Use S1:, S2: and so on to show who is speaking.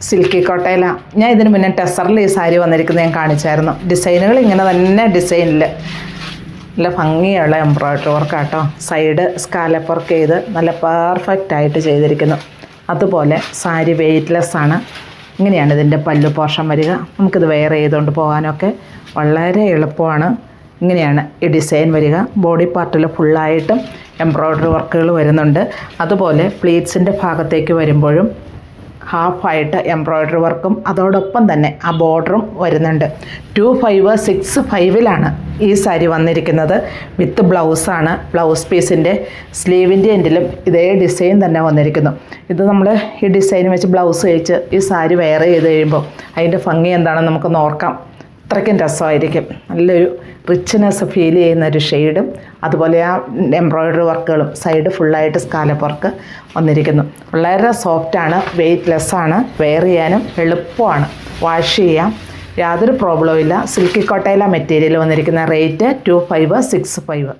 S1: Silky കോട്ടയില. ഞാൻ ഇതിന് മുന്നേ ടെസറിൽ ഈ സാരി വന്നിരിക്കുന്നത് ഞാൻ കാണിച്ചായിരുന്നു. ഡിസൈനുകൾ ഇങ്ങനെ തന്നെ ഡിസൈനിൽ നല്ല ഭംഗിയുള്ള എംബ്രോയ്ഡറി വർക്കാട്ടോ. സൈഡ് സ്കാലപ്പ് വർക്ക് ചെയ്ത് നല്ല പെർഫെക്റ്റ് ആയിട്ട് ചെയ്തിരിക്കുന്നു. അതുപോലെ സാരി വെയ്റ്റ്ലെസ് ആണ്. ഇങ്ങനെയാണ് ഇതിൻ്റെ പല്ലു പോർഷൻ വരിക. നമുക്കിത് വെയർ ചെയ്തുകൊണ്ട് പോകാനൊക്കെ വളരെ എളുപ്പമാണ്. ഇങ്ങനെയാണ് ഈ ഡിസൈൻ വരിക. ബോഡി പാർട്ടിൽ ഫുള്ളായിട്ടും എംബ്രോയ്ഡറി വർക്കുകൾ വരുന്നുണ്ട്. അതുപോലെ പ്ലീറ്റ്സിൻ്റെ ഭാഗത്തേക്ക് വരുമ്പോഴും ഹാഫായിട്ട് എംബ്രോയ്ഡറി വർക്കും അതോടൊപ്പം തന്നെ ആ ബോർഡറും വരുന്നുണ്ട്. 2565 ഈ സാരി വന്നിരിക്കുന്നത്. വിത്ത് ബ്ലൗസാണ്. ബ്ലൗസ് പീസിൻ്റെ സ്ലീവിൻ്റെ എൻഡിലും ഇതേ ഡിസൈൻ തന്നെ വന്നിരിക്കുന്നു. ഇത് നമ്മൾ ഈ ഡിസൈൻ വെച്ച് ബ്ലൗസ് കഴിച്ച് ഈ സാരി വെയർ ചെയ്ത് കഴിയുമ്പോൾ അതിൻ്റെ ഭംഗി എന്താണെന്ന് നമുക്കൊന്ന് ഓർക്കാം. അത്രയ്ക്കും രസമായിരിക്കും. നല്ലൊരു റിച്ച്നെസ് ഫീൽ ചെയ്യുന്ന ഒരു ഷെയ്ഡും അതുപോലെ ആ എംബ്രോയ്ഡറി വർക്കുകളും സൈഡ് ഫുള്ളായിട്ട് സ്കാലപ്പ് വർക്ക് വന്നിരിക്കുന്നു. വളരെ സോഫ്റ്റാണ്, വെയ്റ്റ്ലെസ്സാണ്, വെയർ ചെയ്യാനും എളുപ്പമാണ്, വാഷ് ചെയ്യാം, യാതൊരു പ്രോബ്ലവും ഇല്ല. സിൽക്കി കോട്ടയില മെറ്റീരിയൽ വന്നിരിക്കുന്ന റേറ്റ് 2565.